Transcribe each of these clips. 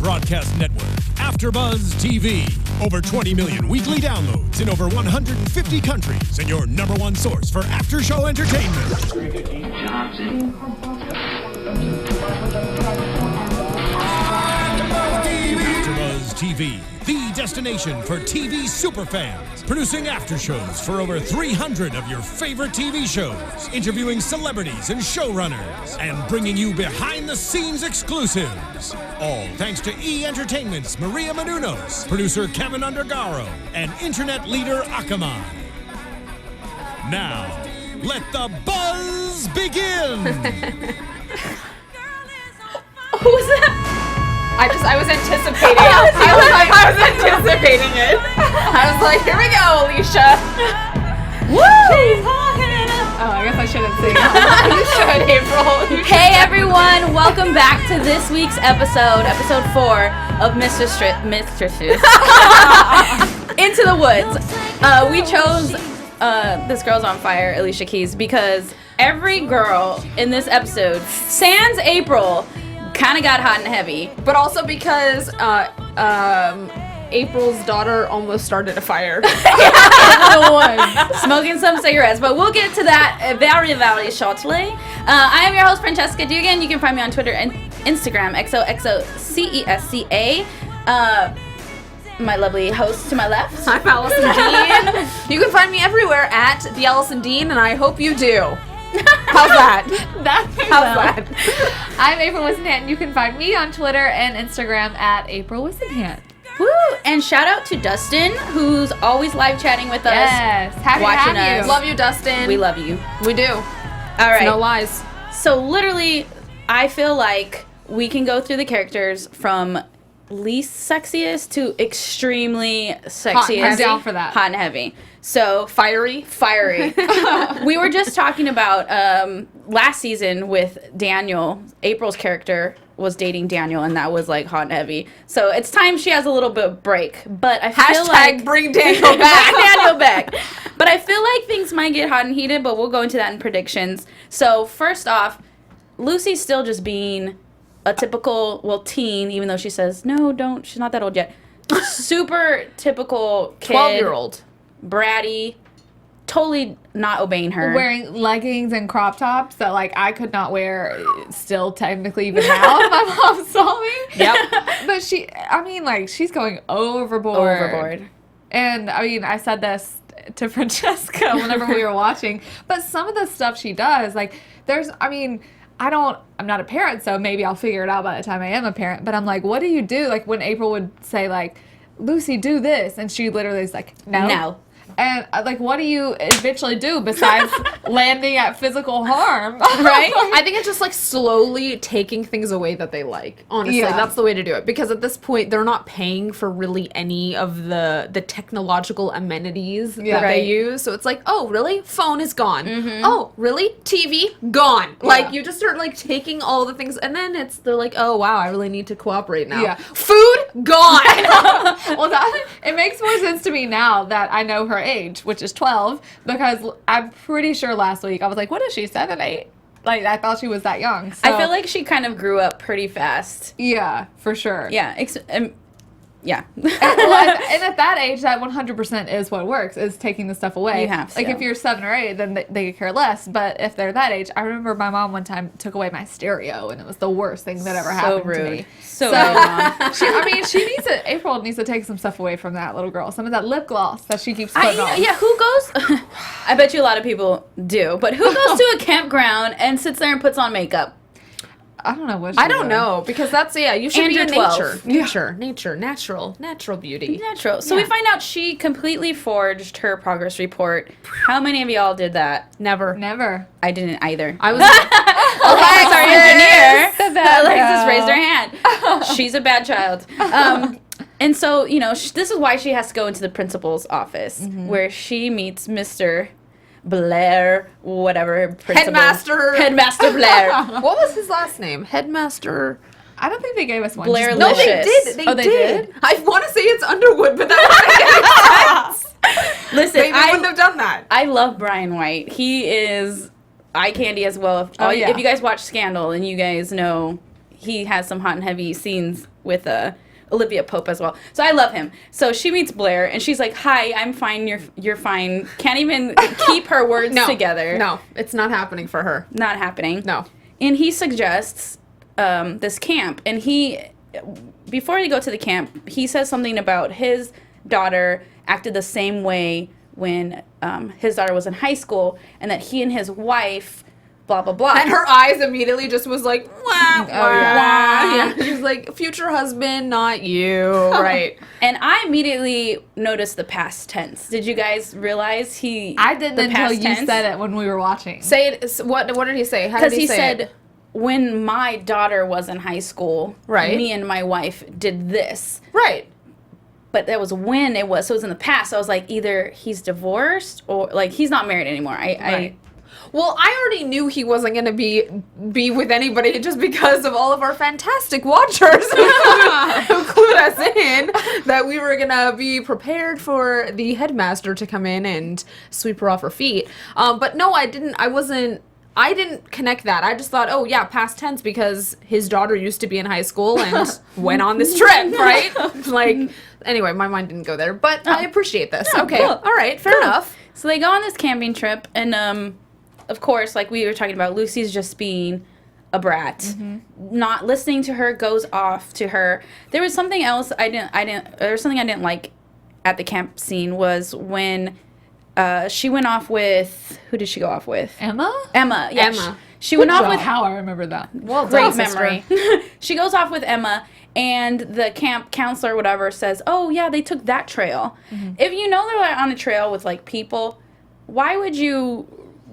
broadcast network, AFTERBUZZ TV. Over 20 million weekly downloads in over 150 countries, and your number one source for after-show entertainment. AFTERBUZZ TV, the destination for TV superfans. Producing aftershows for over 300 of your favorite TV shows. Interviewing celebrities and showrunners. And bringing you behind-the-scenes exclusives. All thanks to E! Entertainment's Maria Menounos, producer Kevin Undergaro, and internet leader Akamai. Now, let the buzz begin! Who was that? I was anticipating. I was anticipating it. I was like, here we go, Alicia. Woo! Oh, I guess I shouldn't sing. You should, April. Hey everyone, welcome back to this week's episode 4 of Mistresses. Into the Woods. We chose This Girl's on Fire, Alicia Keys, because every girl in this episode, sans April, kind of got hot and heavy. But also because April's daughter almost started a fire. Smoking some cigarettes, but we'll get to that very, very shortly. I am your host, Francesca Dugan. You can find me on Twitter and Instagram, XOXOCESCA. My lovely host to my left. I'm Alison Dean. You can find me everywhere at the Alison Dean, and I hope you do. How's that? How's that? I'm April Whisenhant, and you can find me on Twitter and Instagram at April Whisenhant. Woo! And shout out to Dustin, who's always live chatting with us. Yes, happy watching to have us. you. Love you, Dustin. We love you. We do. All right. No lies. So literally, I feel like we can go through the characters from least sexiest to extremely sexiest. I'm down for that. Hot and heavy. So Fiery. We were just talking about last season with Daniel. April's character was dating Daniel, and that was like hot and heavy. So it's time she has a little bit of break. But I feel like bring Daniel back. bring Daniel back. But I feel like things might get hot and heated. But we'll go into that in predictions. So first off, Lucy's still just being a typical, teen, even though she says, no, don't, she's not that old yet. Super typical kid. 12-year-old. Bratty, totally not obeying her. Wearing leggings and crop tops that, like, I could not wear still technically even now if my mom saw me. Yep. But she's going overboard. And, I said this to Francesca whenever we were watching, but some of the stuff she does, like, I'm not a parent, so maybe I'll figure it out by the time I am a parent, but I'm like, what do you do? Like, when April would say, like, Lucy, do this, and she literally is like, no. And, like, what do you eventually do besides landing at physical harm? Right? I think it's just, like, slowly taking things away that they like. Honestly, that's the way to do it. Because at this point, they're not paying for really any of the technological amenities that they use. So it's like, oh, really? Phone is gone. Mm-hmm. Oh, really? TV? Gone. Yeah. Like, you just start, like, taking all the things. And then they're like, oh, wow, I really need to cooperate now. Yeah. Food? Gone. Well, it makes more sense to me now that I know her age, which is 12, because I'm pretty sure last week I was like, what is she, 7, 8? Like, I thought she was that young. So. I feel like she kind of grew up pretty fast. Yeah, for sure. Yeah. Yeah. and at that age, that 100% is what works, is taking the stuff away. You have to. Like, if you're 7 or 8, then they care less. But if they're that age, I remember my mom one time took away my stereo, and it was the worst thing that ever happened to me. So rude. April needs to take some stuff away from that little girl. Some of that lip gloss that she keeps putting on. Yeah, who goes... I bet you a lot of people do, but who goes to a campground and sits there and puts on makeup? I don't know what I don't know, because that's, you should be in nature. Nature, natural beauty. Natural. So we find out she completely forged her progress report. How many of y'all did that? Never. I didn't either. I was Alexis raised her hand. She's a bad child. And so, this is why she has to go into the principal's office, where she meets Mr. Blair, whatever. Headmaster Blair. What was his last name? Headmaster. I don't think they gave us one. Blair. No, they did. They did. I want to say it's Underwood, but that doesn't make sense. Listen, I wouldn't have done that. I love Brian White. He is eye candy as well. If you guys watch Scandal, and you guys know he has some hot and heavy scenes with Olivia Pope as well. So I love him. So she meets Blair, and she's like, "Hi, I'm fine. You're fine." Can't even keep her words together. No, it's not happening for her. Not happening. No. And he suggests this camp, and before they go to the camp, he says something about his daughter acted the same way when his daughter was in high school, and that he and his wife, blah, blah, blah. And her eyes immediately just was like, wah, wah. yeah. She's like, future husband, not you. Right. And I immediately noticed the past tense. Did you guys realize I didn't until you said it when we were watching. Say it. What did he say? How did he say said, it? when my daughter was in high school, right, me and my wife did this. Right. But that was when it was. So it was in the past. So I was like, either he's divorced or, like, he's not married anymore. Well, I already knew he wasn't going to be with anybody just because of all of our fantastic watchers who clued us in that we were going to be prepared for the headmaster to come in and sweep her off her feet. But no, I didn't connect that. I just thought, oh, yeah, past tense because his daughter used to be in high school and went on this trip, right? Like, anyway, my mind didn't go there. But I appreciate this. Okay, cool. All right, fair enough. So they go on this camping trip, and of course, like we were talking about, Lucy's just being a brat, not listening to her, goes off to her. There was something else there's something I didn't like at the camp scene was when she went off with, who did she go off with? Emma, yeah. Emma. She went off with, how I remember that. Well, great memory. She goes off with Emma, and the camp counselor or whatever says, oh, yeah, they took that trail. If you know they're like on a trail with, like, people, why would you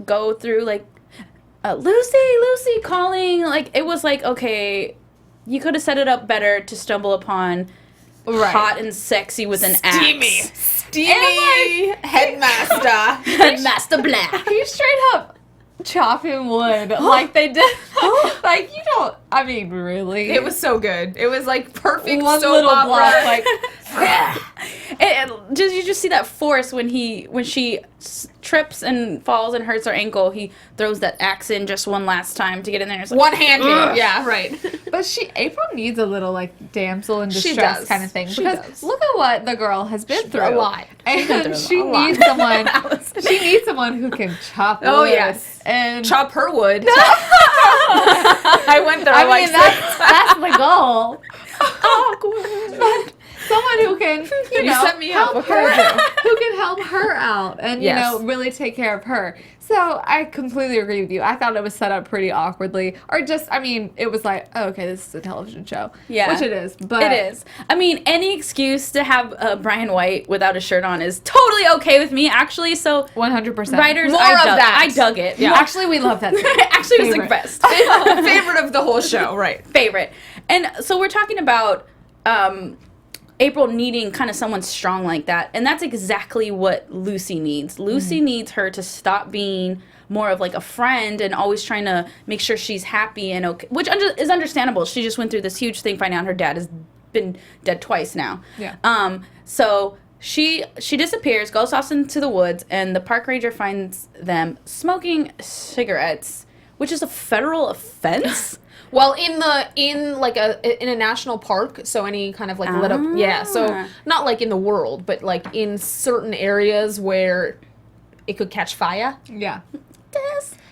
go through, like, Lucy calling? Like, it was like, okay, you could have set it up better to stumble upon hot and sexy with an axe. Steamy headmaster. Headmaster Black. You straight up chopping wood like they did. Like, you don't, I mean, really. It was so good. It was like perfect one soap little opera. block, like, and you just see that force when she trips and falls and hurts her ankle. He throws that axe in just one last time to get in there. It's like, one-handed. Yeah, right. But April needs a little, like, damsel in distress kind of thing. Because look at what the girl has been through. A lot. And she needs someone. She needs someone who can chop wood. Oh, yes. And chop her wood. I went there. I mean, that's the goal. But someone who can, you know, set me up. help her, who can help her out and, you know, really take care of her. So I completely agree with you. I thought it was set up pretty awkwardly. Or just, I mean, it was like, oh, okay, this is a television show. Yeah. Which it is. But it is. I mean, any excuse to have Brian White without a shirt on is totally okay with me, actually. So 100%. Writers, More of that. I dug it. Yeah. Actually, we love that. Actually, it was the best. Favorite of the whole show, right. Favorite. And so we're talking about April needing kind of someone strong like that. And that's exactly what Lucy needs. Lucy needs her to stop being more of like a friend and always trying to make sure she's happy and okay, which is understandable. She just went through this huge thing finding out her dad has been dead twice now. Yeah. So she disappears, goes off into the woods, and the park ranger finds them smoking cigarettes, which is a federal offense. Well, in a national park, so any kind of like lit up, so not like in the world, but like in certain areas where it could catch fire. Yeah.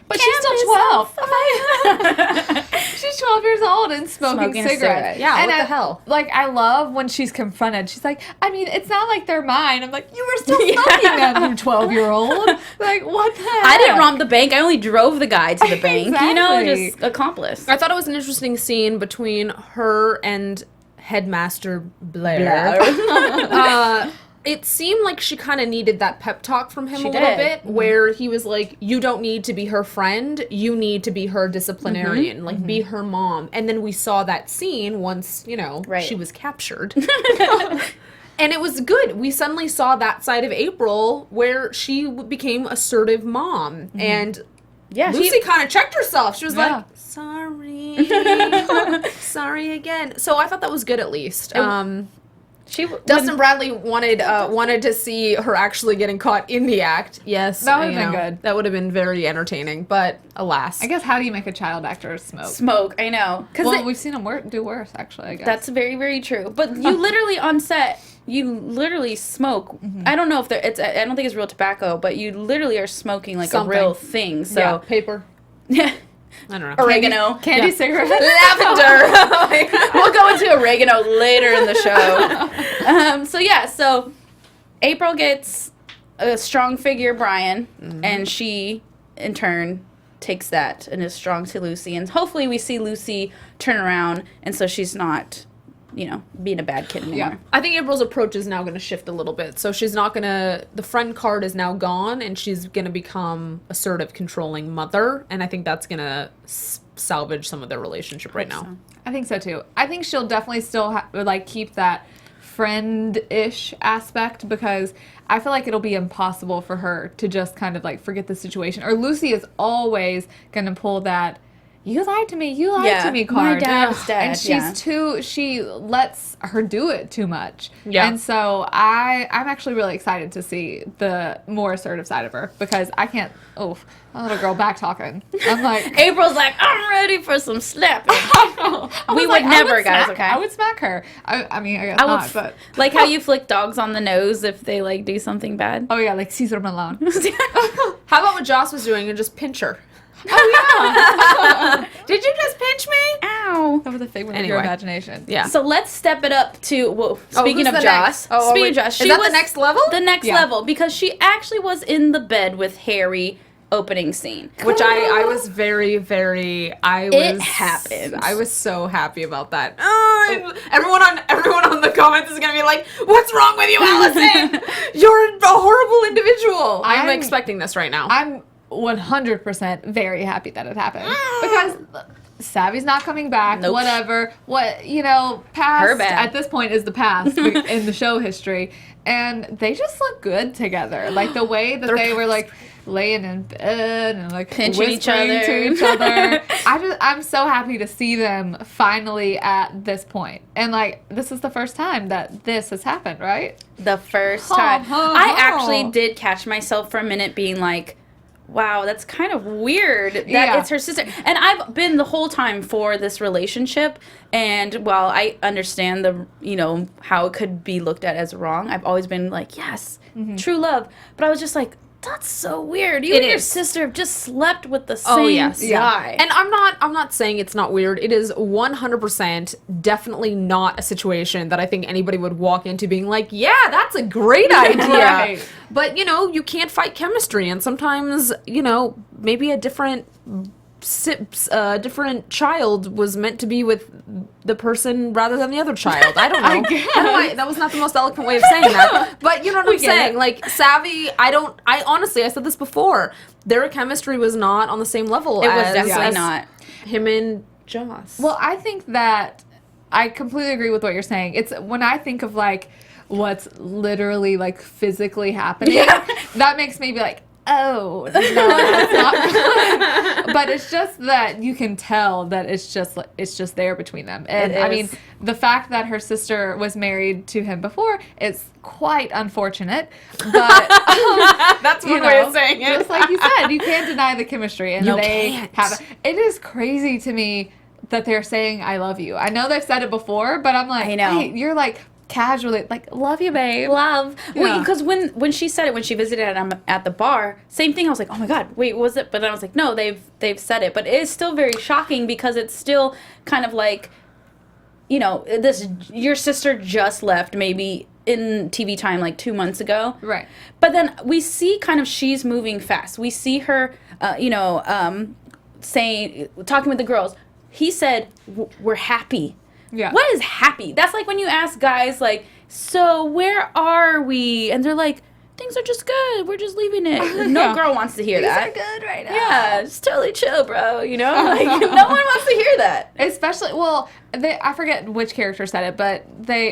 But she's still 12. She's 12 years old and smoking cigarettes. Yeah, and what the hell? Like, I love when she's confronted. She's like, I mean, it's not like they're mine. I'm like, you were still smoking them, you 12-year-old. Like, what the heck? I didn't rob the bank. I only drove the guy to the bank. Exactly. You know, just accomplice. I thought it was an interesting scene between her and Headmaster Blair. It seemed like she kind of needed that pep talk from him a little bit, where he was like, you don't need to be her friend, you need to be her disciplinarian, like, be her mom. And then we saw that scene once, you know, she was captured. And it was good. We suddenly saw that side of April where she became assertive mom. And Lucy kind of checked herself. She was like, sorry. Sorry again. So I thought that was good, at least. Dustin Bradley wanted to see her actually getting caught in the act. Yes, that would have been good. That would have been very entertaining, but alas. I guess how do you make a child actor smoke? Smoke, I know. Well, we've seen them do worse, actually, I guess. That's very, very true. But you literally on set, you literally smoke. I don't know if I don't think it's real tobacco, but you literally are smoking like a real thing. So yeah, paper. Yeah. I don't know. Oregano. Candy cigarettes. Lavender. We'll go into oregano later in the show. So April gets a strong figure, Brian, and she, in turn, takes that and is strong to Lucy. And hopefully we see Lucy turn around, and so she's not, being a bad kid anymore. Yeah. I think April's approach is now going to shift a little bit. So she's not going to, the friend card is now gone, and she's going to become assertive, controlling mother. And I think that's going to salvage some of their relationship right now. So. I think so too. I think she'll definitely still keep that friend-ish aspect, because I feel like it'll be impossible for her to just kind of forget the situation. Or Lucy is always going to pull that, you lied to me card. My dad's dead. And she lets her do it too much. Yeah. And so I'm actually really excited to see the more assertive side of her, because I can't, my little girl back talking. I'm like, April's like, I'm ready for some slapping. We would never, guys, okay? I would smack her. I mean, I guess not, but. Like how you flick dogs on the nose if they, do something bad? Oh, yeah, Caesar Malone. How about what Joss was doing and just pinch her? Oh, yeah. Did you just pinch me? Ow. That was a figment of your imagination. Yeah. So let's step it up to, speaking of Joss. Speaking of Joss. Is that the next level? The next level, because she actually was in the bed with Harry opening scene. Which I was very, very, It happened. I was so happy about that. Everyone on the comments is going to be like, what's wrong with you, Allison? You're a horrible individual. I'm expecting this right now. I'm 100% very happy that it happened, because Savvy's not coming back. Nope. Whatever. Past Her bad. at this point is the past in the show history, and they just look good together. The way that they were laying in bed and pinching each other to each other. I'm so happy to see them finally at this point. And this is the first time that this has happened, right? The first time. I actually did catch myself for a minute being like, wow, that's kind of weird that it's her sister. And I've been the whole time for this relationship, and while I understand how it could be looked at as wrong, I've always been like, yes, true love. But I was just like, that's so weird. You and your sister have just slept with the same guy. And I'm not saying it's not weird. It is 100% definitely not a situation that I think anybody would walk into being like, yeah, that's a great idea. Right. But, you can't fight chemistry. And sometimes, maybe a different child was meant to be with the person rather than the other child. I don't know. That was not the most eloquent way of saying that. But you know what I'm saying? Savvy, I honestly, I said this before, their chemistry was not on the same level. It was definitely not. Him and Joss. Well, I think that I completely agree with what you're saying. It's when I think of what's literally physically happening, that makes me be like, oh, no, that's not good. But it's just that you can tell that it's just there between them. And I mean, the fact that her sister was married to him before is quite unfortunate. But that's one way of saying it. Just like you said, you can't deny the chemistry, and it is crazy to me that they're saying I love you. I know they've said it before, but I'm like, I know. Hey, you're casually love you, babe. Love. Yeah. Because when she said it, when she visited at the bar, same thing. I was like, oh my god, wait, was it? But then I was like, no, they've said it. But it is still very shocking, because it's still kind of this. Your sister just left, maybe in TV time 2 months ago, right? But then we see kind of she's moving fast. We see her, talking with the girls. He said, we're happy. Yeah. What is happy? That's like when you ask guys, so where are we? And they're like, things are just good. We're just leaving it. No girl wants to hear that. Things are good right now. Yeah, it's totally chill, bro. No one wants to hear that. Especially, I forget which character said it, but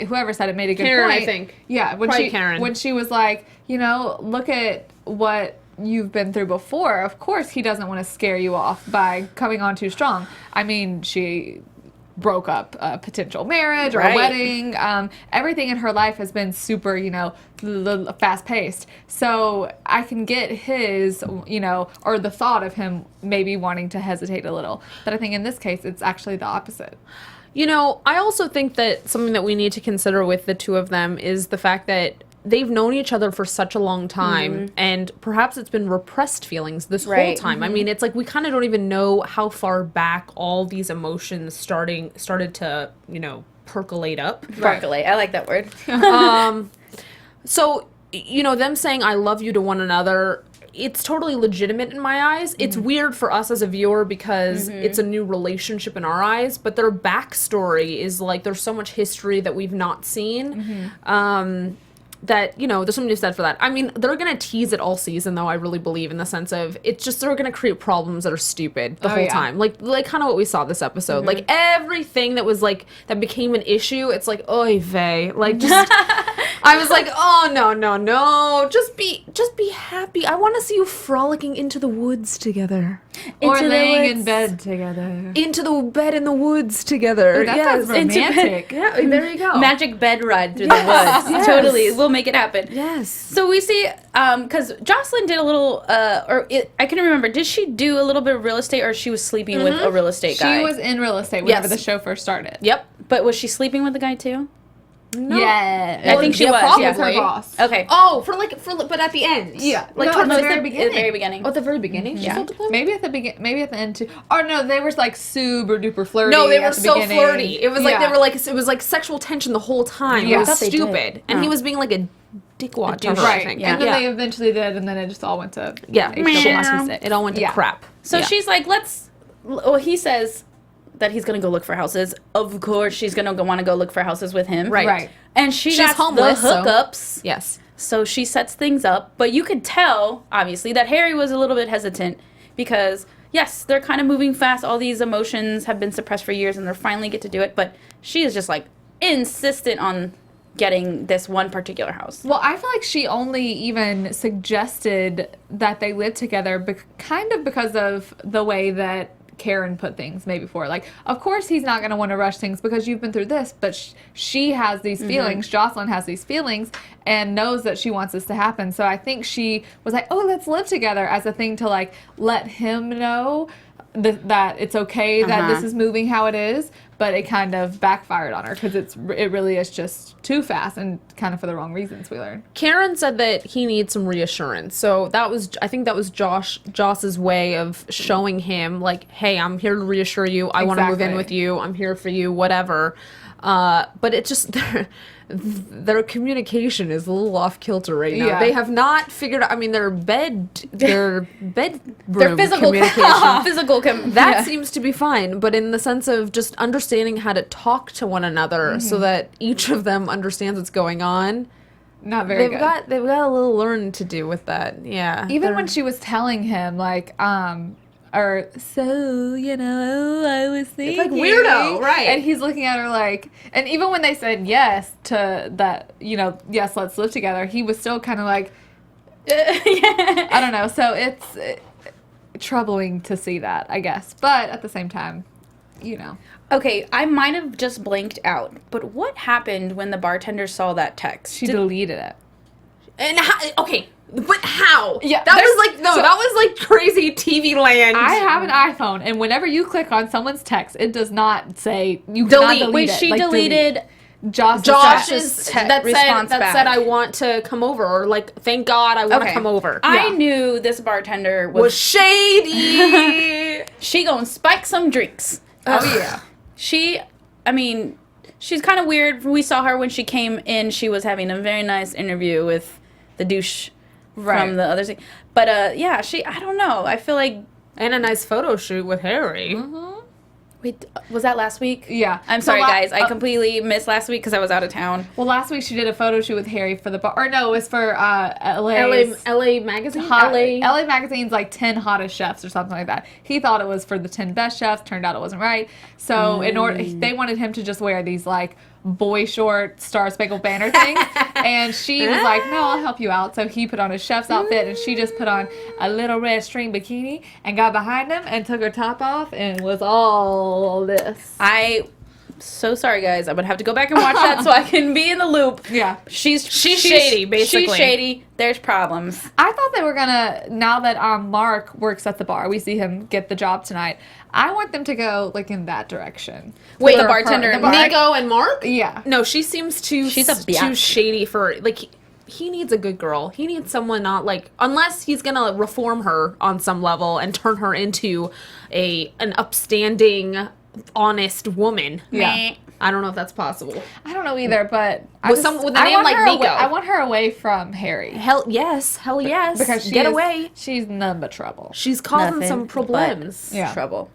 whoever said it made a good Karen, point. I think. Yeah, when she was like, look at what you've been through before. Of course he doesn't want to scare you off by coming on too strong. I mean, she broke up a potential marriage or a wedding. Everything in her life has been super, you know, fast paced. So I can get his, you know, or the thought of him maybe wanting to hesitate a little. But I think in this case, it's actually the opposite. You know, I also think that something that we need to consider with the two of them is the fact that they've known each other for such a long time, and perhaps it's been repressed feelings this whole time. I mean, it's like we kind of don't even know how far back all these emotions started to, you know, percolate up. Percolate. I like that word. So, you know, them saying I love you to one another, it's totally legitimate in my eyes. It's weird for us as a viewer because it's a new relationship in our eyes, but their backstory is like there's so much history that we've not seen. That, you know, there's something to be said for that. I mean, they're going to tease it all season, though, I really believe, in the sense of it's just they're going to create problems that are stupid the whole time. Like kind of what we saw this episode. Like, everything that was, like, that became an issue, it's like, oy vey. Like, just, I was like, oh, no. Just be happy. I want to see you frolicking into the woods together. Or laying in bed together. Into the bed in the woods together. Ooh, that sounds romantic. Yeah, there you go. Magic bed ride through the woods. Totally. We'll make it happen. Yes. So we see, because Jocelyn did a little, I couldn't remember, did she do a little bit of real estate, or she was sleeping with a real estate guy? She was in real estate whenever the show first started. Yep. But was she sleeping with the guy too? No. Yeah. I think she was. Probably Yeah. her boss. Okay. Oh, but at the end. Yeah. Like no, towards at the very beginning. At the very beginning. Oh, at the very beginning? Yeah. Maybe at the beginning, maybe at the end too. Oh no, they were like super duper flirty. No, they were at the so beginning. flirty. It was like they were like it was like sexual tension the whole time. Yeah. It I was thought they did. stupid, and he was being like a dickwad to her. Right. I think. And then they eventually did, and then it just all went to It all went to crap. So she's like, he says that he's going to go look for houses. Of course, she's going to want to go look for houses with him. Right. And she's got homeless, the hookups. Yes. So she sets things up. But you could tell, obviously, that Harry was a little bit hesitant because, yes, they're kind of moving fast. All these emotions have been suppressed for years, and they finally get to do it. But she is just, like, insistent on getting this one particular house. Well, I feel like she only even suggested that they live together kind of because of the way that Karen put things maybe before. Like, of course he's not going to want to rush things because you've been through this, but she has these feelings. Jocelyn has these feelings and knows that she wants this to happen. So I think she was like, oh, let's live together as a thing to, like, let him know that it's okay that this is moving how it is, but it kind of backfired on her because it really is just too fast and kind of for the wrong reasons, we learned. Karen said that he needs some reassurance. So I think that was Joss's way of showing him, like, hey, I'm here to reassure you. I want to move in with you. I'm here for you, whatever. But it just their communication is a little off kilter right now. Yeah. They have not figured out. I mean, their bedroom Their physical communication. That seems to be fine, but in the sense of just understanding how to talk to one another so that each of them understands what's going on. Not very good. They've got a little learning to do with that. Yeah. Even when she was telling him, like, or so, you know, I was thinking. It's like weirdo, right? And he's looking at her like, and even when they said yes to that, you know, yes, let's live together, he was still kind of like, I don't know. So it's troubling to see that, I guess. But at the same time, you know. Okay, I might have just blanked out, but what happened when the bartender saw that text? She deleted it. And but how? Yeah, that was like crazy TV land. I have an iPhone, and whenever you click on someone's text, it does not say you cannot delete Wait, it. she like, deleted Josh's response that back. said I want to come over, or like thank God I want to come over. I knew this bartender was shady. She gonna spike some drinks. Oh yeah. She's kind of weird. We saw her when she came in. She was having a very nice interview with the douche from the other thing. But I don't know. I feel like and a nice photo shoot with Harry. Wait, was that last week? Yeah. I'm sorry, guys. I completely missed last week because I was out of town. Well, last week she did a photo shoot with Harry for the bar. Or no, it was for LA Magazine? LA Magazine's like 10 hottest chefs or something like that. He thought it was for the 10 best chefs. Turned out it wasn't right. So they wanted him to just wear these like boy short Star Spangled Banner things. And she was like, no, I'll help you out. So he put on a chef's outfit and she just put on a little red string bikini and got behind him and took her top off and was all this. I so sorry, guys. I'm gonna have to go back and watch that so I can be in the loop. Yeah. She's shady, basically. She's shady. There's problems. I thought they were gonna, now that Mark works at the bar, we see him get the job tonight. I want them to go like in that direction. Wait, the bartender and Mark? Nico and Mark? Yeah. No, she seems too too shady for like. He needs a good girl. He needs someone not like, unless he's gonna reform her on some level and turn her into an upstanding, honest woman. Yeah. I don't know if that's possible. I don't know either, but with a name like Nico. I want her away from Harry. Hell yes. Because away. She's none but trouble. She's causing some problems. Yeah. Trouble.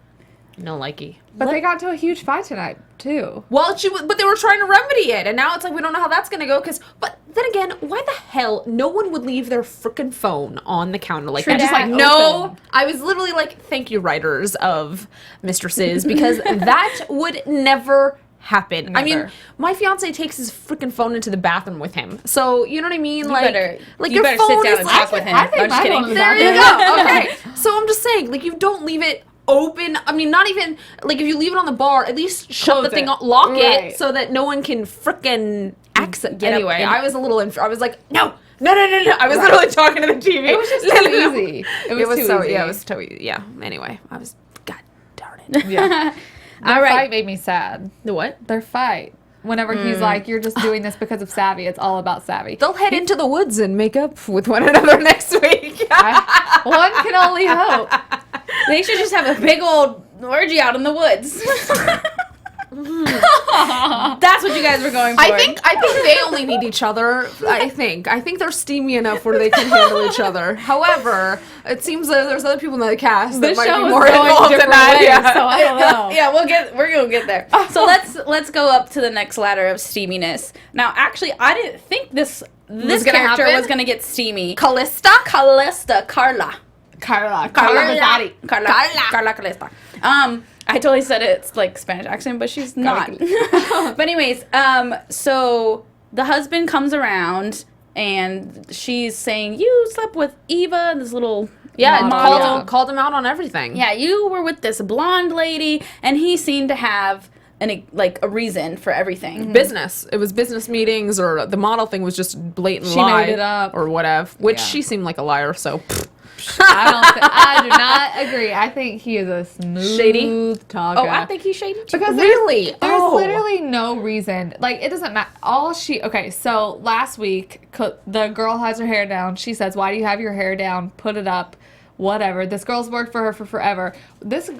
No likey. But they got into a huge fight tonight too. Well, but they were trying to remedy it, and now it's like we don't know how that's gonna go. But then again, why the hell no one would leave their frickin' phone on the counter like that? Just like no. I was literally like, thank you, writers of Mistresses, because that would never happen. Never. I mean, my fiance takes his freaking phone into the bathroom with him, so you know what I mean. You better sit down and talk with him. I think I'm just kidding. There you go. Okay, so I'm just saying, like, you don't leave it open. I mean, not even like if you leave it on the bar, at least shut the thing, lock it, so that no one can frickin' access. Anyway, I was a little. I was like, no. I was literally talking to the TV. It was just too easy. It was too easy. Yeah, it was too easy. Yeah. Anyway, I was. God darn it. Yeah. Their fight made me sad. The what? Their fight. Whenever he's like, you're just doing this because of Savvy. It's all about Savvy. They'll head into the woods and make up with one another next week. One can only hope. They should just have a big old orgy out in the woods. That's what you guys were going for. I think they only need each other. I think they're steamy enough where they can handle each other. However, it seems that there's other people in the cast that might be more involved in that. Yeah. So I don't know. Yeah, we're gonna get there. So let's go up to the next ladder of steaminess. Now, actually, I didn't think this character was gonna get steamy. Kalista, Carla Kalista. I totally said it's like Spanish accent, but she's not. But anyways, so the husband comes around and she's saying, "You slept with Eva, this little called him out on everything. Yeah, you were with this blonde lady," and he seemed to have a reason for everything. Mm-hmm. Business. It was business meetings, or the model thing was just blatant she lie. Made it up. Or whatever. Which she seemed like a liar, so... I do not agree. I think he is a smooth talker. Oh, I think he's shady too. Because there's literally no reason. Like, it doesn't matter. Okay, so last week, the girl has her hair down. She says, "Why do you have your hair down? Put it up." Whatever. This girl's worked for her for forever. This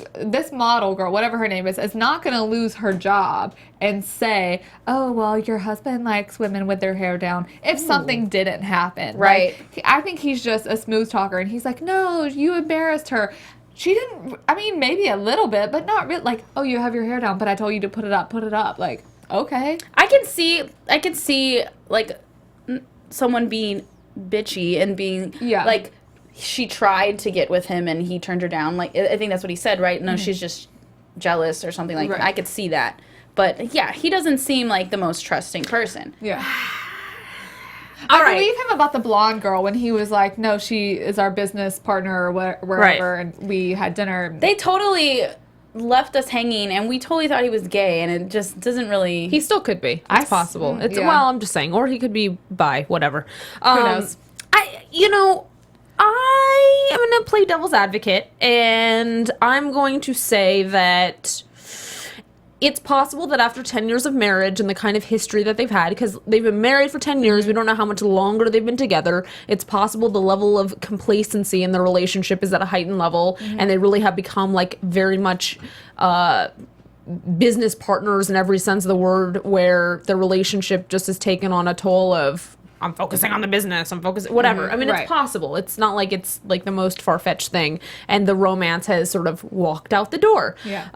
model girl, whatever her name is not going to lose her job and say, "Oh, well, your husband likes women with their hair down," if something didn't happen. Right. Like, I think he's just a smooth talker, and he's like, "No, you embarrassed her." She didn't, I mean, maybe a little bit, but not really. Like, "Oh, you have your hair down, but I told you to put it up. Like, okay. I can see like someone being bitchy and being like, she tried to get with him and he turned her down. Like, I think that's what he said, right? No, she's just jealous or something like that. I could see that. But yeah, he doesn't seem like the most trusting person. Yeah. I believe him about the blonde girl when he was like, "No, she is our business partner," or wherever, and we had dinner. They totally left us hanging, and we totally thought he was gay, and it just doesn't really... He still could be. It's possible. Well, I'm just saying. Or he could be bi, whatever. Who knows? I am going to play devil's advocate, and I'm going to say that it's possible that after 10 years of marriage and the kind of history that they've had, because they've been married for 10 years, we don't know how much longer they've been together, it's possible the level of complacency in the relationship is at a heightened level, and they really have become, like, very much... business partners in every sense of the word, where the relationship just has taken on a toll of... I'm focusing on the business, whatever. I mean, it's possible. It's not like it's like the most far-fetched thing. And the romance has sort of walked out the door. Yeah.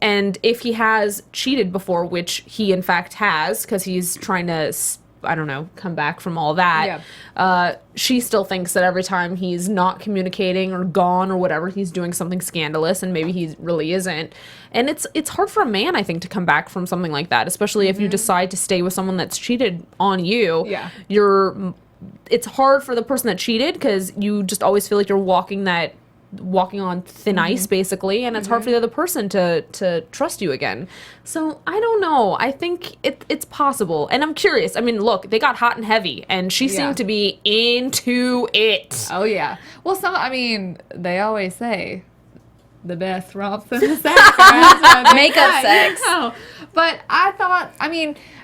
And if he has cheated before, which he in fact has, because he's trying to, I don't know, come back from all that, she still thinks that every time he's not communicating or gone or whatever, he's doing something scandalous, and maybe he really isn't. And it's hard for a man, I think, to come back from something like that, especially if you decide to stay with someone that's cheated on you. Yeah. It's hard for the person that cheated, because you just always feel like you're walking that walking on thin ice, basically, and it's hard for the other person to trust you again. So I don't know. I think it's possible, and I'm curious. I mean, look, they got hot and heavy, and she seemed to be into it. Oh yeah. Well, they always say the best romps in the sex. Right? Makeup sex. But I thought,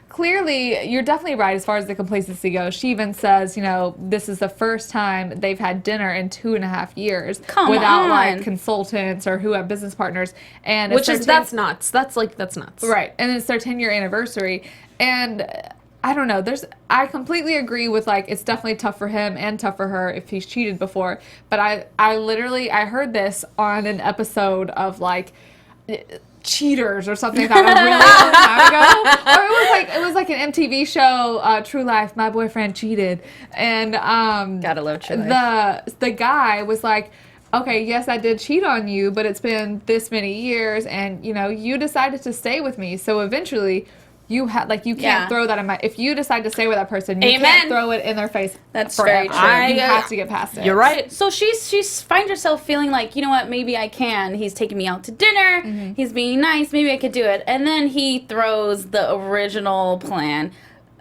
clearly, you're definitely right as far as the complacency goes. She even says, this is the first time they've had dinner in 2.5 years without like consultants or who have business partners. And That's nuts. That's nuts. Right. And it's their 10-year anniversary. And I don't know. I completely agree with like it's definitely tough for him and tough for her if he's cheated before. But I heard this on an episode of like Cheaters or something like that a really long time ago. Or it was like an MTV show, True Life, My Boyfriend Cheated. And gotta love True Life. The guy was like, okay, yes, I did cheat on you, but it's been this many years and you decided to stay with me. So eventually you can't throw that in my. If you decide to stay with that person, you can't throw it in their face. That's forever. very true. You have to get past it. You're right. So she's finds herself feeling like, you know what, maybe I can. He's taking me out to dinner. He's being nice. Maybe I could do it. And then he throws the original plan.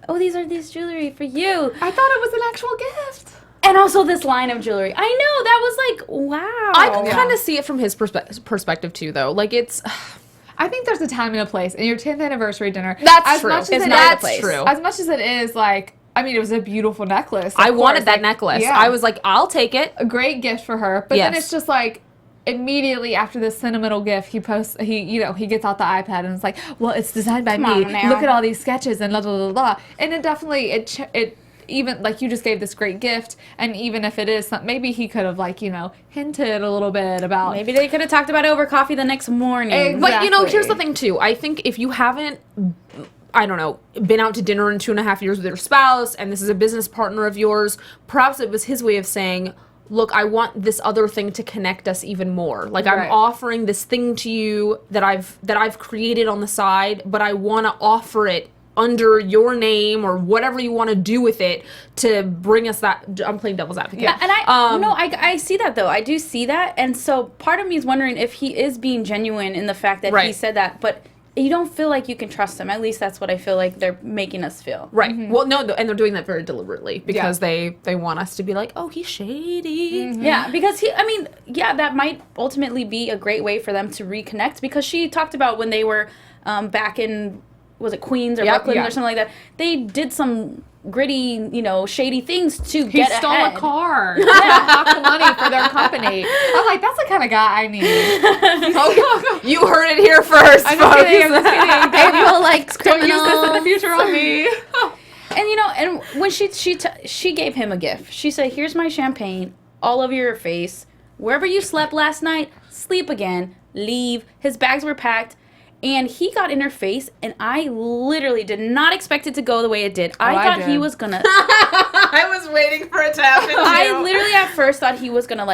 Oh, these are jewelry for you. I thought it was an actual gift. And also this line of jewelry. I know, that was like, wow. I can kind of see it from his perspective too, though. Like it's. I think there's a time and a place. And your 10th anniversary dinner. That's true. That's true. As much as it is like, it was a beautiful necklace. I wanted that necklace. Yeah. I was like, I'll take it. A great gift for her. But then it's just like, immediately after this sentimental gift, he gets out the iPad and it's like, well, it's designed by me. Look at all these sketches and blah, blah, blah, blah. And it definitely, it even like you just gave this great gift, and even if it is something, maybe he could have hinted a little bit about. Maybe they could have talked about it over coffee the next morning. Exactly. But here's the thing too. I think if you haven't, I don't know, been out to dinner in 2.5 years with your spouse, and this is a business partner of yours, perhaps it was his way of saying, look, I want this other thing to connect us even more. Like I'm offering this thing to you that I've created on the side, but I want to offer it under your name or whatever you want to do with it to bring us that. I'm playing devil's advocate. Yeah, and I see that though. I do see that, and so part of me is wondering if he is being genuine in the fact that he said that, but you don't feel like you can trust him. At least that's what I feel like they're making us feel. Right. Mm-hmm. Well, no, and they're doing that very deliberately because they want us to be like, oh, he's shady. Mm-hmm. Yeah, because that might ultimately be a great way for them to reconnect, because she talked about when they were back in, was it Queens or Brooklyn or something like that, they did some gritty, shady things to get ahead. He stole a car. Lots of money for their company. I'm like, that's the kind of guy I need. You heard it here first, I'm just kidding. April likes criminals. Don't use this in the future on me. And when she gave him a gift, she said, here's my champagne, all over your face. Wherever you slept last night, sleep again, leave. His bags were packed. And he got in her face, and I literally did not expect it to go the way it did. I thought he was gonna. I was waiting for it to happen. I literally at first thought he was gonna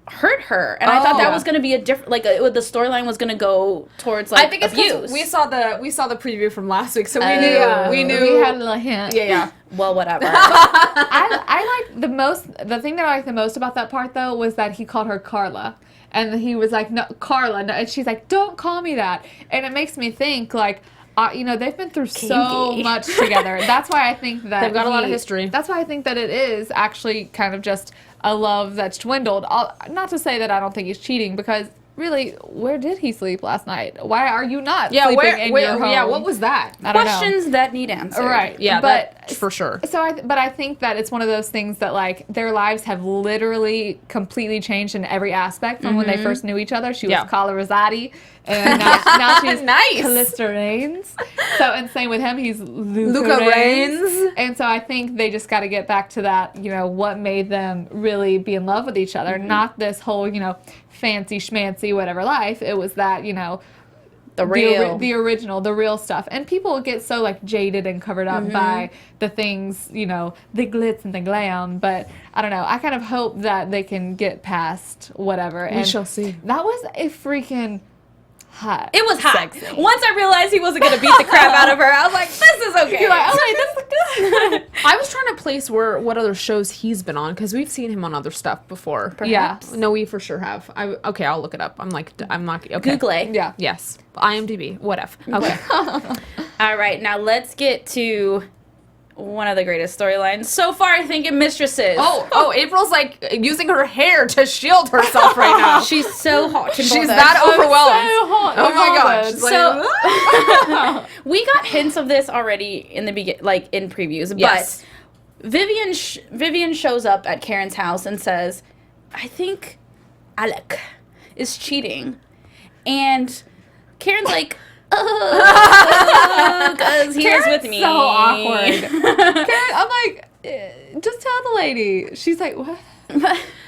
hurt her, and I thought that was gonna be a different, the storyline was gonna go towards I think it's abuse. We saw the preview from last week, so we knew we had a little hint. Yeah. Well, whatever. I like the thing that I liked the most about that part though was that he called her Carla. And he was like, no, Carla. No. And she's like, don't call me that. And it makes me think, they've been through so much together. That's why I think that they've got a lot of history. That's why I think that it is actually kind of just a love that's dwindled. Not to say that I don't think he's cheating, because really, where did he sleep last night? Why are you not sleeping in your home? Yeah, what was that? Questions that need answered. Right. Yeah, but for sure. So, I think that it's one of those things that, their lives have literally completely changed in every aspect from when they first knew each other. She was Carla Rosati, and now she's nice. Kalista Reigns. So, and same with him, he's Luca Reigns. And so I think they just got to get back to that, what made them really be in love with each other. Not this whole, fancy schmancy whatever life. It was that, the original, the real stuff. And people get so jaded and covered up by the things, the glitz and the glam. But I don't know. I kind of hope that they can get past whatever. We shall see. That was a freaking hot. It was hot. Sexy. Once I realized he wasn't going to beat the crap out of her, I was like, this is okay. You're like, okay, this is good. I was trying to place what other shows he's been on because we've seen him on other stuff before. Perhaps. Yeah. No, we for sure have. Okay, I'll look it up. I'm not. Okay. Google it. Yeah. Yes. IMDb. Whatever. Okay. All right, now let's get to one of the greatest storylines so far, I think, in Mistresses. Oh, April's like using her hair to shield herself right now. She's so hot. She's that overwhelmed. So hot. Oh my gosh. So we got hints of this already in the like in previews, Yes. but Vivian shows up at Karen's house and says, "I think Alec is cheating," and Karen's like, because he was with me. So awkward. Karen, I'm like, just tell the lady. She's like, what?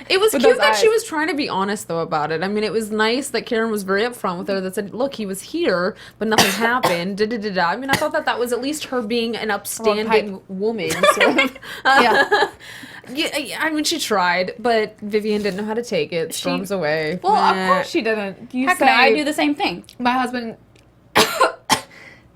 It was With cute those that she eyes. was trying to be honest, though, about it. I mean, it was nice that Karen was very upfront with her that said, look, he was here, but nothing happened. Da-da-da-da. I mean, I thought that was at least her being an upstanding woman. Sort of. Yeah. Yeah, I mean, she tried, but Vivian didn't know how to take it. Storms away. Well, of course she didn't. You How say, can I do the same thing? my husband...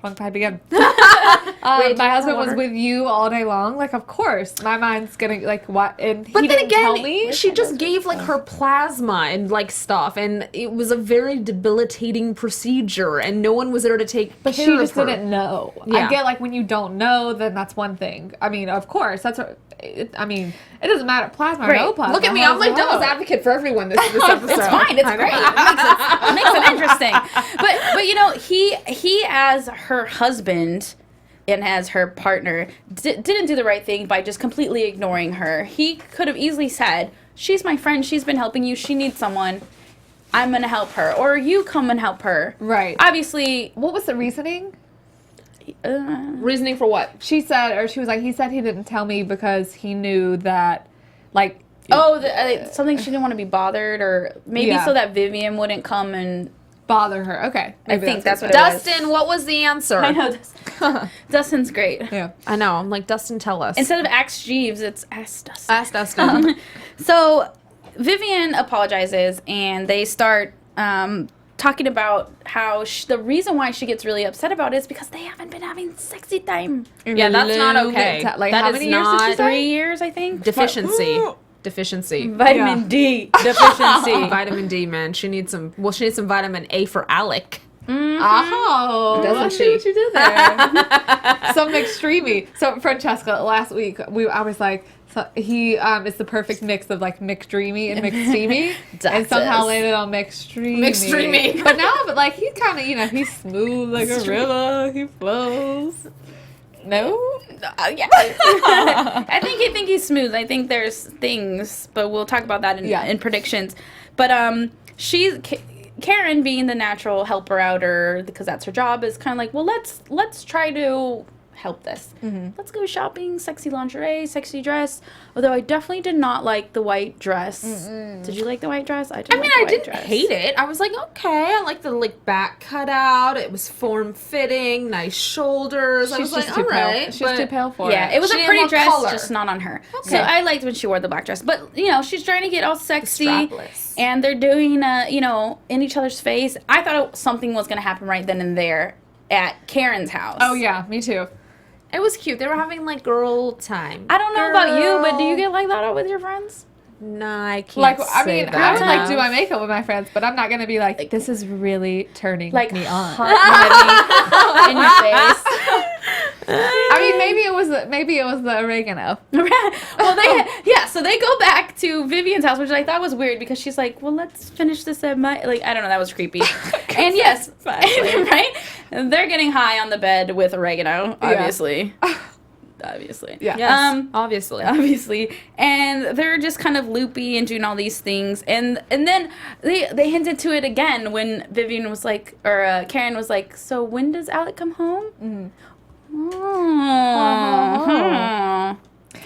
Wrong pipe again. My husband was with you all day long. Like, of course, my mind's gonna like what? And But he then didn't tell again, me. she just gave like her plasma and like stuff, and it was a very debilitating procedure, and no one was there to take But care she of just her. didn't know. Yeah. I get like when you don't know, then that's one thing. I mean, of course, that's. I mean, it doesn't matter plasma or no Right. plasma. Look at me, I'm like devil's advocate for everyone this episode. It's fine. It's great. It makes it interesting. But you know, he as her husband and as her partner didn't do the right thing by just completely ignoring her. He could have easily said, "She's my friend. She's been helping you. She needs someone. I'm gonna help her, or you come and help her." Right. Obviously. What was the reasoning? Reasoning for what? She said, or she was like, he said he didn't tell me because he knew that, like. Something she didn't want to be bothered, or maybe Yeah. so that Vivian wouldn't come and. Bother her. Okay. I Maybe think that's what it it Dustin, what was the answer? I know. Dustin's great. is. Yeah. I know. I'm like, Dustin, tell us. Instead of Ask Jeeves, it's Ask Dustin. Ask Dustin. So Vivian apologizes, and they start talking about how the reason why she gets really upset about it is because they haven't been having sexy time. Yeah, that's not okay. Like, That how is many years did not she say? 3 years, I think. Deficiency. Deficiency. Vitamin Yeah. D deficiency. Vitamin D, man. She needs some vitamin A for Alec. Oh, Doesn't I she? see what you did there. Some McStreamy. So Francesca, last week I was like, so he is the perfect mix of like McDreamy and McSteamy, and somehow landed on McStreamy. McStreamy. But now, he's kind of he's smooth like a river. He flows. No. Yeah. I think he's smooth. I think there's things, but we'll talk about that in predictions. But Karen, being the natural helper outer, because that's her job, is kind of like, well, let's try to help this. Mm-hmm. Let's go shopping, sexy lingerie, sexy dress. Although I definitely did not like the white dress. Did you like the white dress? I Didn't hate it. I was like, okay. I like the back cutout. It was form fitting, nice shoulders. I was like, all right. She's too pale for it. Yeah, it was She a needed pretty more dress, color. just not on her. Okay. So I liked when she wore the black dress. But, she's trying to get all sexy. strapless. And they're doing, in each other's face. I thought something was going to happen right then and there at Karen's house. Oh yeah, me too. It was cute. They were having girl time. I don't know about you, but do you get like that with your friends? No, I can't. I say mean, that. I would do my makeup with my friends, but I'm not gonna be like, this is really turning me on. Hot in your face. I mean, maybe it was the oregano. Well, so they go back to Vivian's house, which I thought was weird because she's like, well, let's finish this at my, I don't know, that was creepy. And yes, right? And they're getting high on the bed with oregano, obviously. Obviously. Yeah. Yes, obviously. And they're just kind of loopy and doing all these things. And then they hinted to it again when Vivian was like, or Karen was like, so when does Alec come home? Mm-hmm. Oh.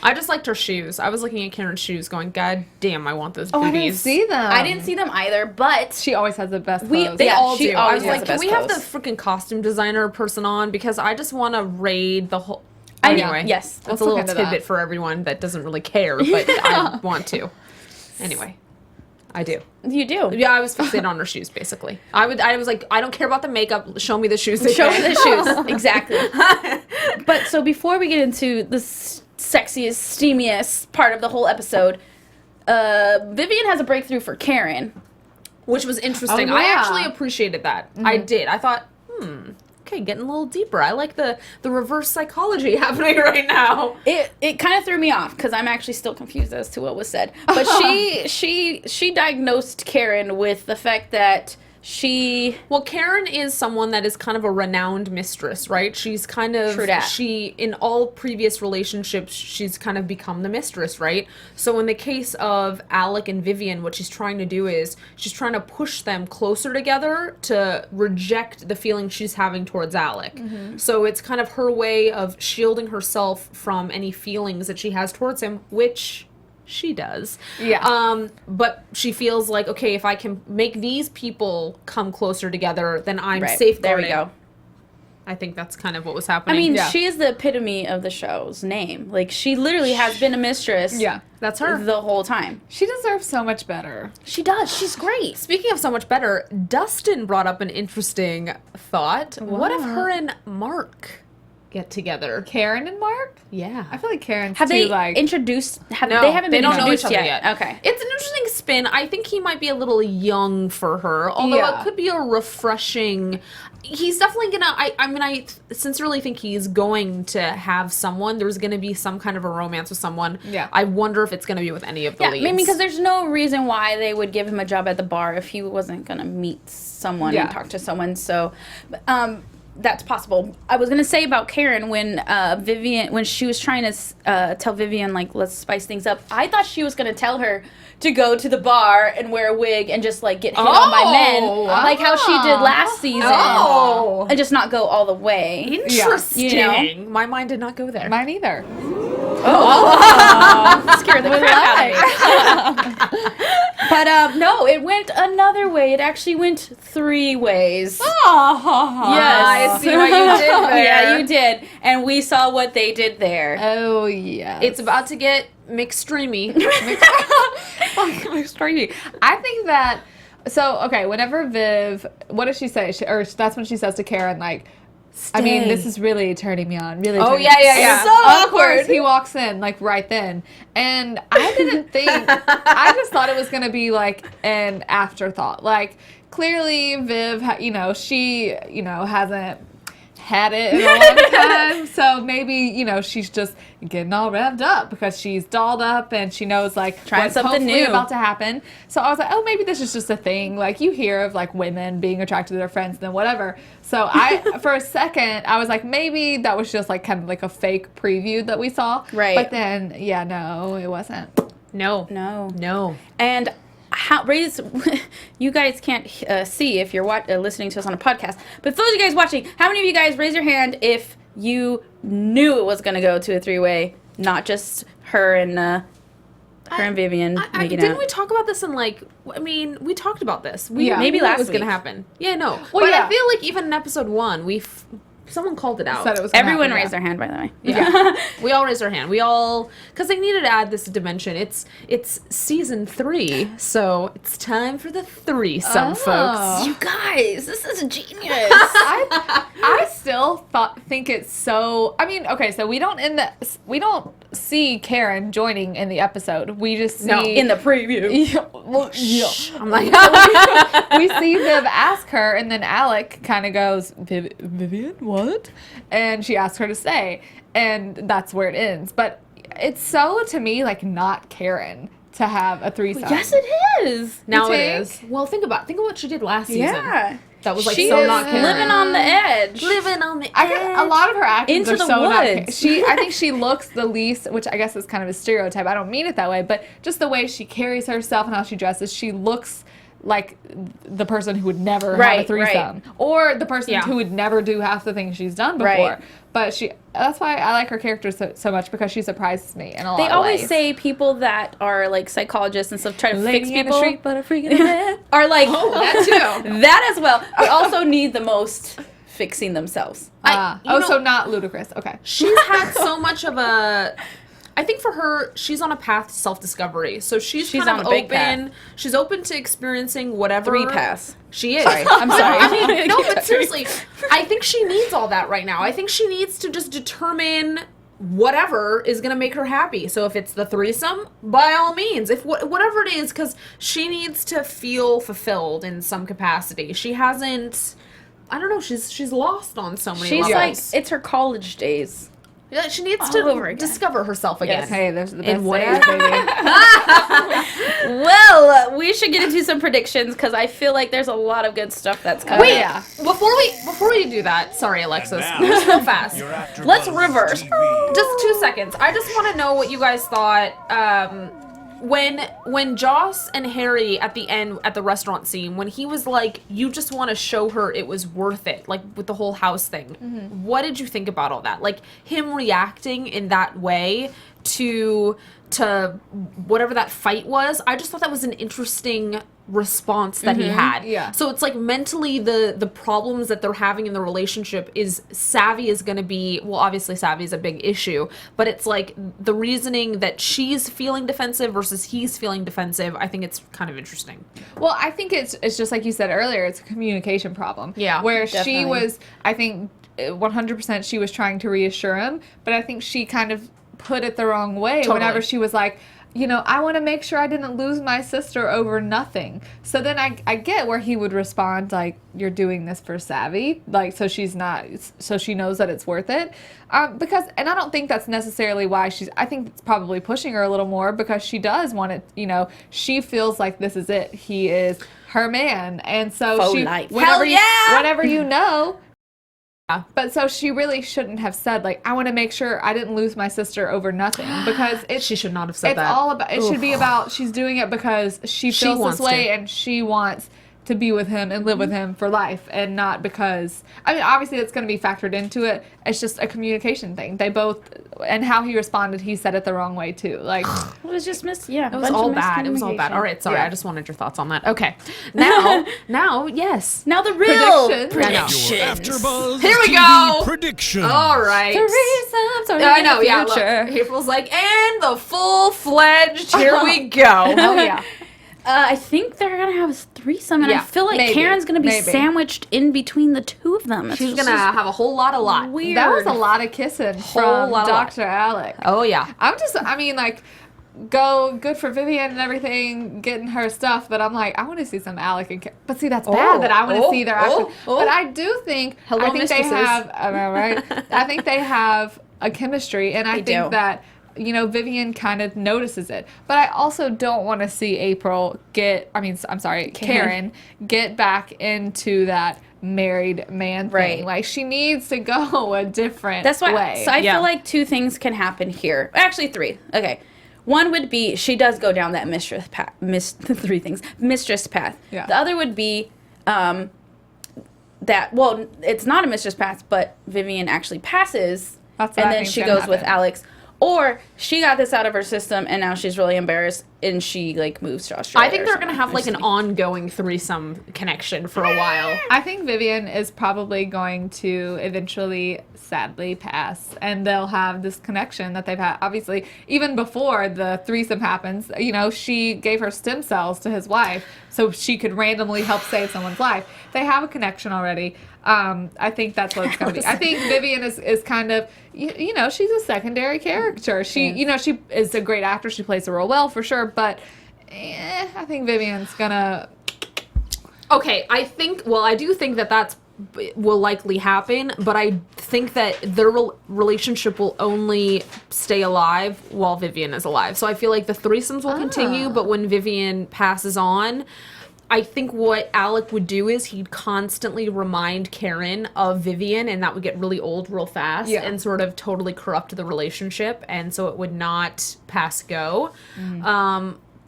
I just liked her shoes. I was looking at Karen's shoes going, God damn, I want those Oh, booties. I didn't see them. I didn't see them either, but She always has the best clothes. They all she do. I always was has like, the can we best have the clothes. freaking costume designer person on? Because I just want to raid the whole... I know. Anyway, Yes. that's Let's a look little into tidbit that. for everyone that doesn't really care, but I want to. Anyway. I do. You do. Yeah, I was fixated on her shoes, basically. I was like, I don't care about the makeup. Show me the shoes. Show me the shoes. Exactly. But so before we get into the sexiest, steamiest part of the whole episode, Vivian has a breakthrough for Karen. Which was interesting. Oh, yeah. I actually appreciated that. I did. I thought, okay, getting a little deeper. I like the reverse psychology happening right now. It kind of threw me off because I'm actually still confused as to what was said. But she diagnosed Karen with the fact that well, Karen is someone that is kind of a renowned mistress, right? She's kind of in all previous relationships, she's kind of become the mistress, right? So in the case of Alec and Vivian, what she's trying to do is she's trying to push them closer together to reject the feeling she's having towards Alec. So it's kind of her way of shielding herself from any feelings that she has towards him, which she does. Yeah. But she feels like, okay, if I can make these people come closer together, then I'm There safe. we go. I think that's kind of what was happening. I mean, she is the epitome of the show's name. Like, she literally has been a mistress. Yeah. That's her. The whole time. She deserves so much better. She does. She's great. Speaking of so much better, Dustin brought up an interesting thought. What if her and Mark get together? Karen and Mark? Yeah. I feel like Karen's Have they like... introduced... No, they haven't been don't know introduced each other yet. Okay. It's an interesting spin. I think he might be a little young for her, although Yeah. it could be a refreshing... He's definitely gonna... I sincerely think he's going to have someone. There's gonna be some kind of a romance with someone. Yeah. I wonder if it's gonna be with any of the leads. Maybe because there's no reason why they would give him a job at the bar if he wasn't going to meet someone and talk to someone. So... that's possible. I was gonna say about Karen when Vivian, when she was trying to tell Vivian, like, let's spice things up. I thought she was gonna tell her to go to the bar and wear a wig and just like get hit on by men, like how she did last season, and just not go all the way. Interesting. You know? My mind did not go there. Mine either. Scared the crap out of me. But no, it went another way. It actually went 3 ways. Yes. I see what you did there. Yeah, you did. And we saw what they did there. Oh, yeah. It's about to get McStreamy. McStreamy. I think that... So, okay, whenever Viv... What does she say? That's when she says to Karen, like... Stay. I mean, this is really turning me on. Really. Oh, turning yeah, me on. yeah, yeah. So Of awkward. course, he walks in, like, right then. And I didn't think... I just thought it was going to be, like, an afterthought. Like, clearly, Viv, she, hasn't had it in a long time. So maybe, she's just getting all revved up because she's dolled up and she knows, like, trying what's something hopefully new about to happen. So I was like, oh, maybe this is just a thing. Like, you hear of, like, women being attracted to their friends and then whatever. So for a second, I was like, maybe that was just, like, kind of like a fake preview that we saw. Right. But then, yeah, no, it wasn't. No. And you guys can't see if you're listening to us on a podcast, but for those of you guys watching, how many of you guys raise your hand if you knew it was going to go to a 3-way, not just her and Vivian making didn't out? we talk about this in we talked about this. Maybe knew last it was going week. to happen. Yeah, no. Well, but yeah. I feel like even in episode 1, someone called it out. Said it was gonna Everyone happen, raised their hand, by the way. Yeah. We all raised our hand. Because they needed to add this dimension. It's season 3, so it's time for the threesome, folks. You guys, this is genius. I still think it's so. I mean, okay, so we don't see Karen joining in the episode. We just see in the preview. I'm like, we see Viv ask her, and then Alec kind of goes, Vivian, what? And she asks her to stay, and that's where it ends. But it's so, to me, like, not Karen to have a threesome. Yes, it is. now You it think? is. Well, think of what she did last season. Yeah. That was like She so is not Karen. living on the edge. Living on the edge. A lot of her actions Into are the so not. woods. I think she looks the least, which I guess is kind of a stereotype. I don't mean it that way, but just the way she carries herself and how she dresses, she looks like the person who would never have a threesome, or the person who would never do half the things she's done before. Right. But that's why I like her character so much, because she surprises me in a lot of ways. They always say people that are like psychologists and stuff try to fix Lady in the people street, but a freak in the bed. are like that too. that as well, but also need the most fixing themselves. So not ludicrous. Okay. She's had so much of a I think for her, she's on a path to self-discovery. So she's kind on of a big open. path. She's open to experiencing whatever. 3 paths. She is. I'm sorry. I mean, no, but seriously, I think she needs all that right now. I think she needs to just determine whatever is going to make her happy. So if it's the threesome, by all means, if whatever it is, because she needs to feel fulfilled in some capacity. She hasn't, I don't know, she's lost on so many She's levels. like, it's her college days. Yeah, she needs all over to again. discover herself again. Yes, hey, there's the In best what- baby. Well, we should get into some predictions because I feel like there's a lot of good stuff that's coming. Wait, Yeah. before we do that, sorry, Alexis, now, move so fast. Your AfterBuzz Let's reverse. TV. Just 2 seconds. I just want to know what you guys thought when Joss and Harry at the end at the restaurant scene, when he was like, you just want to show her it was worth it, like with the whole house thing. What did you think about all that? Like him reacting in that way to whatever that fight was. I just thought that was an interesting response that he had. Yeah. So it's like mentally the problems that they're having in the relationship is Savvy is going to be, well, obviously Savvy is a big issue, but it's like the reasoning that she's feeling defensive versus he's feeling defensive. I think it's kind of interesting. Well, I think it's just like you said earlier, it's a communication problem. Yeah, Where definitely. she was, I think 100% she was trying to reassure him, but I think she kind of put it the wrong way Totally. whenever she was like, you know, I want to make sure I didn't lose my sister over nothing. So then I get where he would respond like, you're doing this for Savvy, like so she knows that it's worth it. Because, and I don't think that's necessarily why I think it's probably pushing her a little more because she does want it, you know, she feels like this is it. He is her man. And so Faux she, life. Hell yeah! whenever you know. Yeah. But so she really shouldn't have said like, I want to make sure I didn't lose my sister over nothing because She should not have said it's that. all about, it should be about, she's doing it because she feels wants this way to. and she wants to be with him and live with him for life and not because, I mean, obviously it's going to be factored into it. It's just a communication thing. They both, and how he responded, he said it the wrong way too. Like, It was just It was all bad. It was all bad. All right, sorry. Yeah. I just wanted your thoughts on that. Okay. Now, yes. Now the real Predictions. predictions. Your AfterBuzz Here we TV go. predictions. All right. I know, yeah. Look, April's like, and the full-fledged, here we go. oh yeah. I think they're gonna have a threesome, and I Yeah, feel like maybe, Karen's gonna be maybe. sandwiched in between the two of them. It's She's just going to have a whole lot. weird. That was a lot of kissing from lot. Dr. Alec. Oh, yeah. I mean, like, good for Vivian and everything, getting her stuff, but I'm like, I want to see some Alec and but see, that's bad that I want to see their action. But I do think, Hello, I think mistresses. they have, am I right? I think they have a chemistry, and I They think do. that, you know, Vivian kind of notices it. But I also don't want to see Karen get back into that married man thing. Right. Like, she needs to go a different That's why. way. So I Yeah. feel like 2 things can happen here. Actually, 3. Okay. One would be she does go down that mistress path. 3 things. Mistress path. Yeah. The other would be that, well, it's not a mistress path, but Vivian actually passes, That's what and I then think's she gonna goes with happen. Alex. Or she got this out of her system, and now she's really embarrassed, and she like moves to Australia. I think or they're going to something. have like an ongoing threesome connection for a while. I think Vivian is probably going to eventually sadly pass, and they'll have this connection that they've had. Obviously, even before the threesome happens, you know, she gave her stem cells to his wife so she could randomly help save someone's life. They have a connection already. I think that's what it's going to be. I think Vivian is kind of, you know, she's a secondary character. She, you know, she is a great actress. She plays the role well for sure, but I think Vivian's gonna. Okay, I do think that will likely happen, but I think that their relationship will only stay alive while Vivian is alive. So I feel like the threesomes will continue, but when Vivian passes on, I think what Alec would do is he'd constantly remind Karen of Vivian, and that would get really old real fast and sort of totally corrupt the relationship, and so it would not pass go.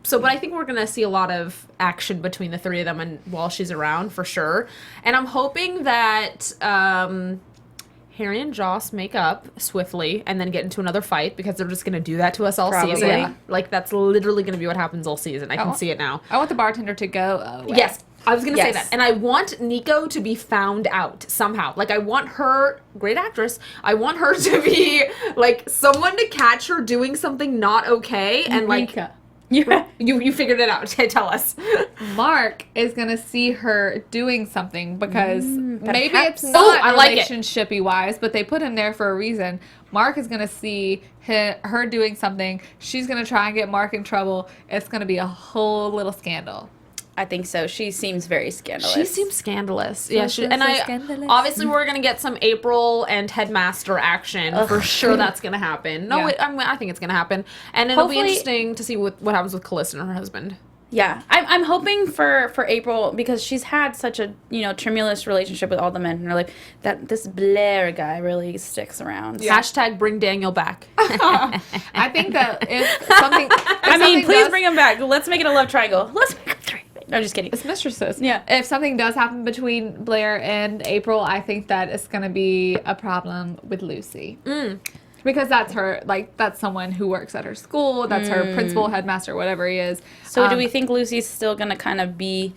But I think we're going to see a lot of action between the 3 of them and while she's around, for sure. And I'm hoping that Harry and Joss make up swiftly and then get into another fight, because they're just going to do that to us all Probably. season. Yeah. Like, that's literally going to be what happens all season. I can see it now. I want the bartender to go. Oh, Yes. I was going to say that. And I want Nico to be found out somehow. Like, I want her, great actress, I want her to be, like, someone to catch her doing something not okay. And, like, you figured it out. Tell us. Mark is going to see her doing something because maybe it's not relationship-y wise, but they put him there for a reason. Mark is going to see her doing something. She's going to try and get Mark in trouble. It's going to be a whole little scandal. I think so. She seems very scandalous. She seems scandalous. Yeah, scandalous. Obviously we're gonna get some April and Headmaster action for sure. That's gonna happen. No, I think it's gonna happen, and it'll be interesting to see what happens with Kalista and her husband. Yeah, I'm hoping for April because she's had such a tremulous relationship with all the men in her life that this Blair guy really sticks around. Yeah. Hashtag bring Daniel back. I think that if something, please bring him back. Let's make it a love triangle. Let's make it 3. No, just kidding. It's Mistresses. Yeah. If something does happen between Blair and April, I think that it's going to be a problem with Lucy. Because that's her, like, that's someone who works at her school. That's her principal, headmaster, whatever he is. So do we think Lucy's still going to kind of be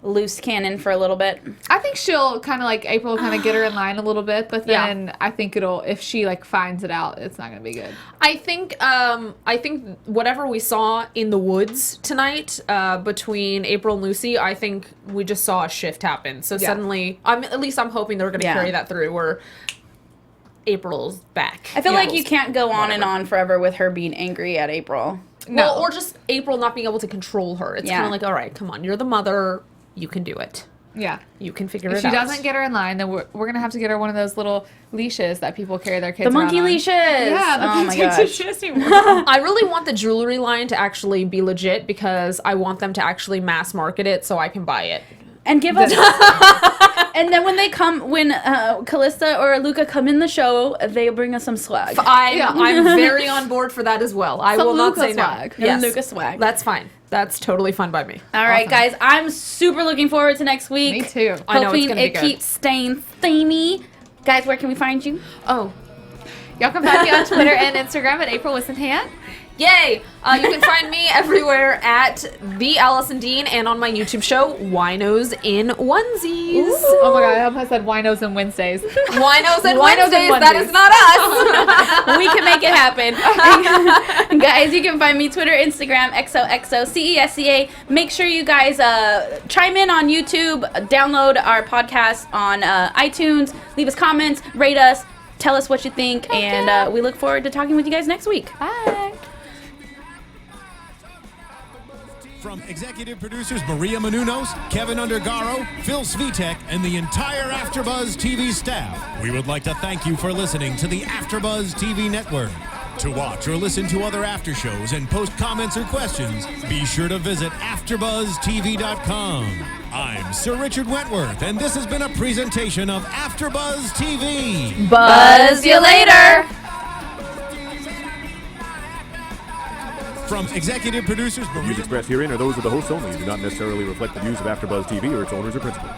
loose cannon for a little bit? I think she'll kind of, like, April kind of get her in line a little bit. But then I think if she, like, finds it out, it's not going to be good. I think whatever we saw in the woods tonight between April and Lucy, I think we just saw a shift happen. So suddenly, at least I'm hoping they're going to carry that through where April's back. I feel like you can't go on and on forever with her being angry at April. No. Well, or just April not being able to control her. It's kind of like, all right, come on, you're the mother. You can do it. Yeah. You can figure it out. If she doesn't get her in line, then we're going to have to get her one of those little leashes that people carry their kids around. The monkey leashes. Yeah, oh my gosh. I really want the jewelry line to actually be legit because I want them to actually mass market it so I can buy it. And give us... And then when Kalista or Luca come in the show, they bring us some swag. I'm very on board for that as well. I will not say swag. no. Yes. Luca swag. That's fine. That's totally fun by me. All right, guys. I'm super looking forward to next week. Me too. I know it's hoping gonna be good. keeps staying themey. Guys, where can we find you? Oh. Y'all can find me on Twitter and Instagram at April Whisenhant. Yay! You can find me everywhere at the Alison Dean and on my YouTube show, Winos in Onesies. Ooh. Oh my god, I almost said Winos and Wednesdays. Winos and Wednesdays, that is not us. We can make it happen. Guys, you can find me Twitter, Instagram, XOXOCESCA. Make sure you guys chime in on YouTube, download our podcast on iTunes, leave us comments, rate us, tell us what you think, and we look forward to talking with you guys next week. Bye. From executive producers Maria Menounos, Kevin Undergaro, Phil Svitek, and the entire AfterBuzz TV staff, we would like to thank you for listening to the AfterBuzz TV network. To watch or listen to other after shows and post comments or questions, be sure to visit AfterBuzzTV.com. I'm Sir Richard Wentworth, and this has been a presentation of AfterBuzz TV. Buzz you later! From executive producers... The views expressed herein are those of the hosts only and do not necessarily reflect the views of AfterBuzz TV or its owners or principals.